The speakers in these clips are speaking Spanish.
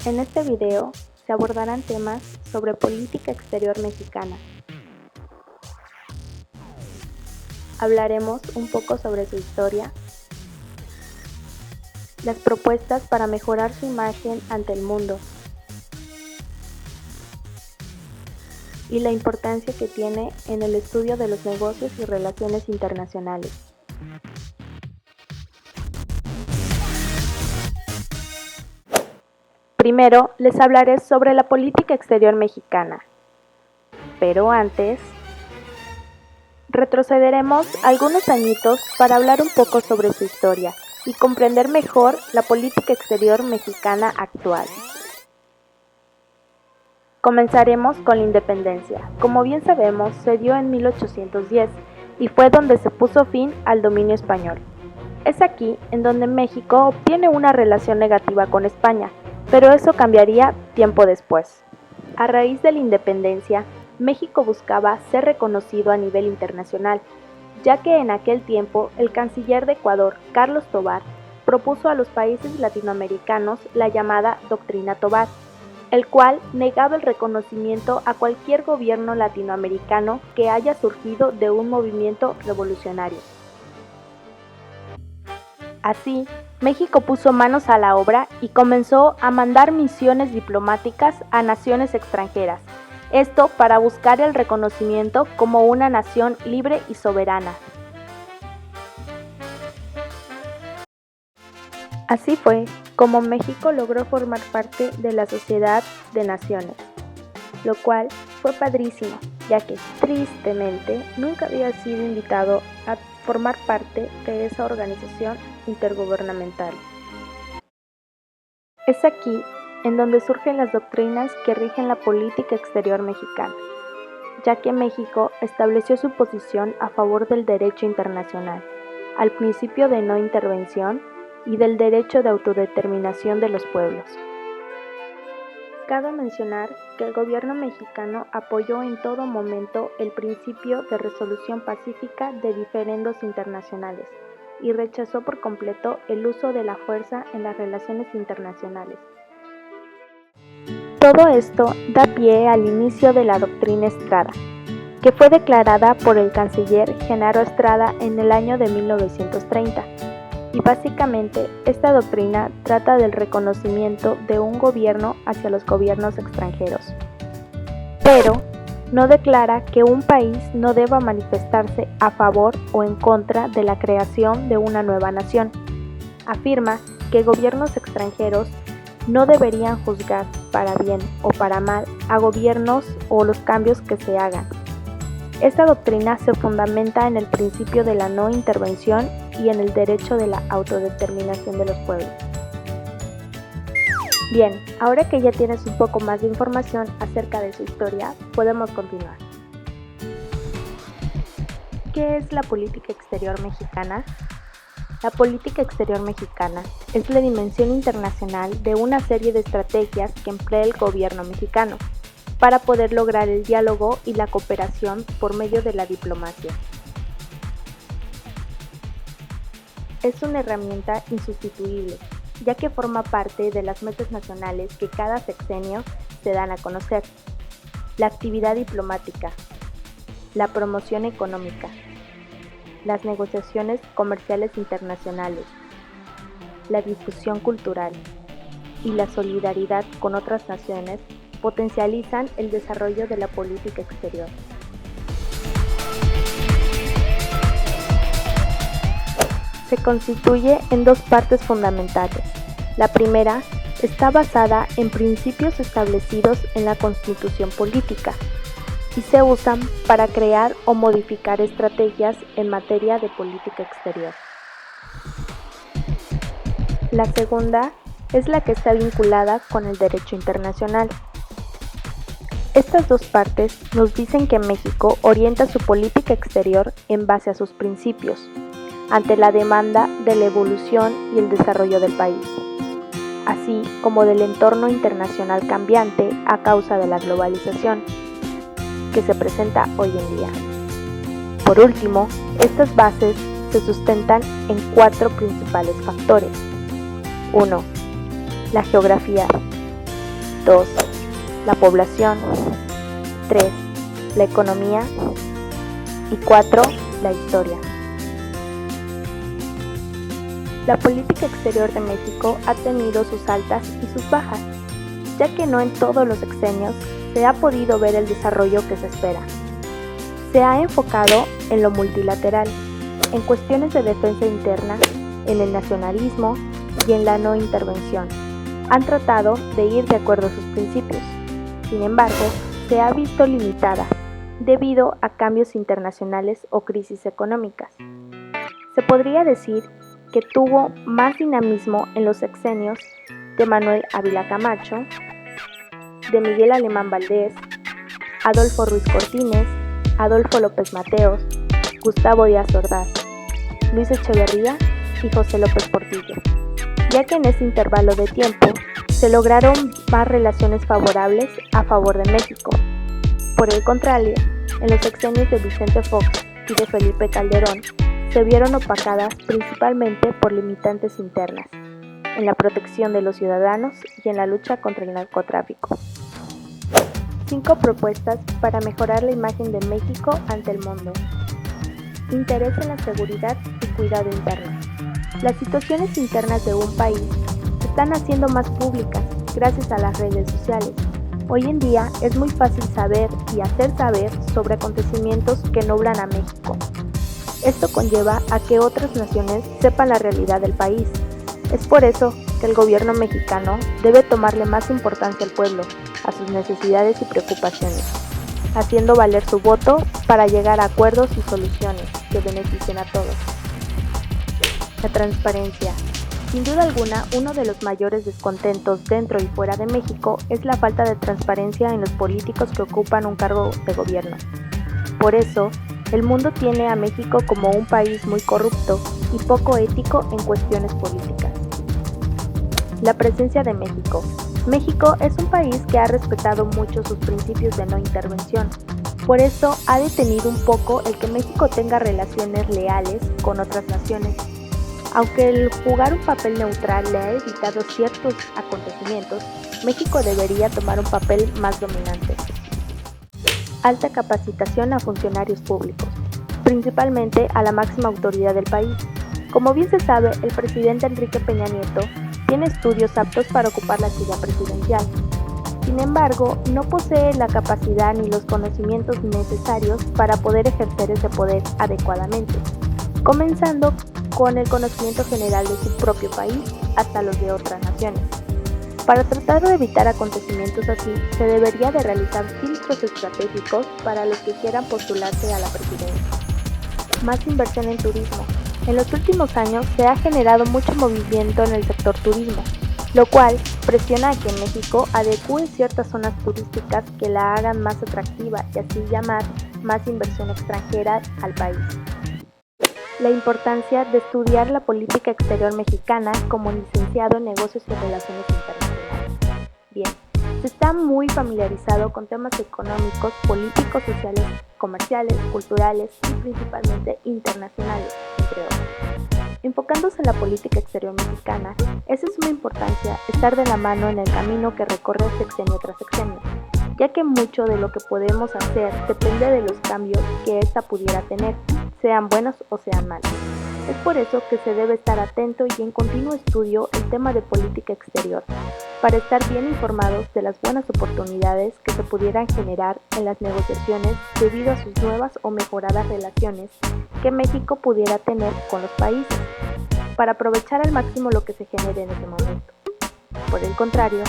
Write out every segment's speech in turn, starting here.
En este video se abordarán temas sobre política exterior mexicana. Hablaremos un poco sobre su historia, las propuestas para mejorar su imagen ante el mundo y la importancia que tiene en el estudio de los negocios y relaciones internacionales. Primero, les hablaré sobre la política exterior mexicana, pero antes, retrocederemos algunos añitos para hablar un poco sobre su historia y comprender mejor la política exterior mexicana actual. Comenzaremos con la independencia. Como bien sabemos, se dio en 1810 y fue donde se puso fin al dominio español. Es aquí en donde México obtiene una relación negativa con España, pero eso cambiaría tiempo después. A raíz de la independencia, México buscaba ser reconocido a nivel internacional, ya que en aquel tiempo el canciller de Ecuador, Carlos Tovar, propuso a los países latinoamericanos la llamada Doctrina Tovar, el cual negaba el reconocimiento a cualquier gobierno latinoamericano que haya surgido de un movimiento revolucionario. Así, México puso manos a la obra y comenzó a mandar misiones diplomáticas a naciones extranjeras, esto para buscar el reconocimiento como una nación libre y soberana. Así fue como México logró formar parte de la Sociedad de Naciones, lo cual fue padrísimo, ya que tristemente nunca había sido invitado a formar parte de esa organización intergubernamental. Es aquí en donde surgen las doctrinas que rigen la política exterior mexicana, ya que México estableció su posición a favor del derecho internacional, al principio de no intervención y del derecho de autodeterminación de los pueblos. Cabe mencionar que el gobierno mexicano apoyó en todo momento el principio de resolución pacífica de diferendos internacionales y rechazó por completo el uso de la fuerza en las relaciones internacionales. Todo esto da pie al inicio de la Doctrina Estrada, que fue declarada por el canciller Genaro Estrada en el año de 1930. Y básicamente, esta doctrina trata del reconocimiento de un gobierno hacia los gobiernos extranjeros. Pero no declara que un país no deba manifestarse a favor o en contra de la creación de una nueva nación. Afirma que gobiernos extranjeros no deberían juzgar para bien o para mal a gobiernos o los cambios que se hagan. Esta doctrina se fundamenta en el principio de la no intervención y en el derecho de la autodeterminación de los pueblos. Bien, ahora que ya tienes un poco más de información acerca de su historia, podemos continuar. ¿Qué es la política exterior mexicana? La política exterior mexicana es la dimensión internacional de una serie de estrategias que emplea el gobierno mexicano para poder lograr el diálogo y la cooperación por medio de la diplomacia. Es una herramienta insustituible, ya que forma parte de las metas nacionales que cada sexenio se dan a conocer: la actividad diplomática, la promoción económica, las negociaciones comerciales internacionales, la difusión cultural y la solidaridad con otras naciones potencializan el desarrollo de la política exterior. Se constituye en dos partes fundamentales. La primera está basada en principios establecidos en la Constitución política y se usan para crear o modificar estrategias en materia de política exterior. La segunda es la que está vinculada con el derecho internacional. Estas dos partes nos dicen que México orienta su política exterior en base a sus principios, ante la demanda de la evolución y el desarrollo del país, así como del entorno internacional cambiante a causa de la globalización que se presenta hoy en día. Por último, estas bases se sustentan en 4 principales factores. 1. La geografía. 2. La población. 3. La economía. Y 4. La historia. La política exterior de México ha tenido sus altas y sus bajas, ya que no en todos los sexenios se ha podido ver el desarrollo que se espera. Se ha enfocado en lo multilateral, en cuestiones de defensa interna, en el nacionalismo y en la no intervención. Han tratado de ir de acuerdo a sus principios. Sin embargo, se ha visto limitada debido a cambios internacionales o crisis económicas. Se podría decir que tuvo más dinamismo en los sexenios de Manuel Ávila Camacho, de Miguel Alemán Valdés, Adolfo Ruiz Cortines, Adolfo López Mateos, Gustavo Díaz Ordaz, Luis Echeverría y José López Portillo, ya que en ese intervalo de tiempo se lograron más relaciones favorables a favor de México. Por el contrario, en los sexenios de Vicente Fox y de Felipe Calderón se vieron opacadas principalmente por limitantes internas, en la protección de los ciudadanos y en la lucha contra el narcotráfico. 5 propuestas para mejorar la imagen de México ante el mundo. Interés en la seguridad y cuidado interno. Las situaciones internas de un país se están haciendo más públicas gracias a las redes sociales. Hoy en día es muy fácil saber y hacer saber sobre acontecimientos que nublan a México. Esto conlleva a que otras naciones sepan la realidad del país. Es por eso que el gobierno mexicano debe tomarle más importancia al pueblo, a sus necesidades y preocupaciones, haciendo valer su voto para llegar a acuerdos y soluciones que beneficien a todos. La transparencia. Sin duda alguna, uno de los mayores descontentos dentro y fuera de México es la falta de transparencia en los políticos que ocupan un cargo de gobierno. Por eso, el mundo tiene a México como un país muy corrupto y poco ético en cuestiones políticas. La presencia de México. México es un país que ha respetado mucho sus principios de no intervención. Por eso ha detenido un poco el que México tenga relaciones leales con otras naciones. Aunque el jugar un papel neutral le ha evitado ciertos acontecimientos, México debería tomar un papel más dominante. Alta capacitación a funcionarios públicos, principalmente a la máxima autoridad del país. Como bien se sabe, el presidente Enrique Peña Nieto tiene estudios aptos para ocupar la silla presidencial. Sin embargo, no posee la capacidad ni los conocimientos necesarios para poder ejercer ese poder adecuadamente, comenzando con el conocimiento general de su propio país hasta los de otras naciones. Para tratar de evitar acontecimientos así, se debería de realizar filtros estratégicos para los que quieran postularse a la presidencia. Más inversión en turismo. En los últimos años se ha generado mucho movimiento en el sector turismo, lo cual presiona a que México adecúe ciertas zonas turísticas que la hagan más atractiva y así llamar más inversión extranjera al país. La importancia de estudiar la política exterior mexicana como licenciado en negocios y relaciones internacionales. Bien, se está muy familiarizado con temas económicos, políticos, sociales, comerciales, culturales y principalmente internacionales, entre otros. Enfocándose en la política exterior mexicana, es de suma importancia estar de la mano en el camino que recorre sexenio tras sexenio, ya que mucho de lo que podemos hacer depende de los cambios que ésta pudiera tener, sean buenos o sean malos. Es por eso que se debe estar atento y en continuo estudio el tema de política exterior, para estar bien informados de las buenas oportunidades que se pudieran generar en las negociaciones debido a sus nuevas o mejoradas relaciones que México pudiera tener con los países, para aprovechar al máximo lo que se genere en ese momento. Por el contrario,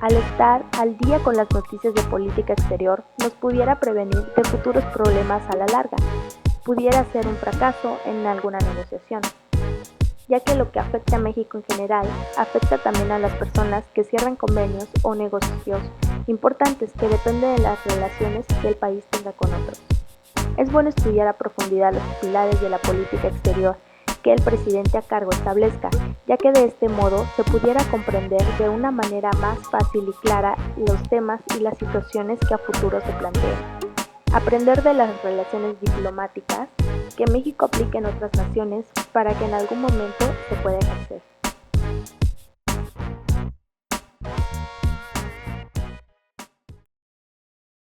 al estar al día con las noticias de política exterior, nos pudiera prevenir de futuros problemas a la larga. Pudiera ser un fracaso en alguna negociación, ya que lo que afecta a México en general afecta también a las personas que cierran convenios o negocios importantes que dependen de las relaciones que el país tenga con otros. Es bueno estudiar a profundidad los pilares de la política exterior que el presidente a cargo establezca, ya que de este modo se pudiera comprender de una manera más fácil y clara los temas y las situaciones que a futuro se planteen. Aprender de las relaciones diplomáticas que México aplique en otras naciones para que en algún momento se pueda ejercer.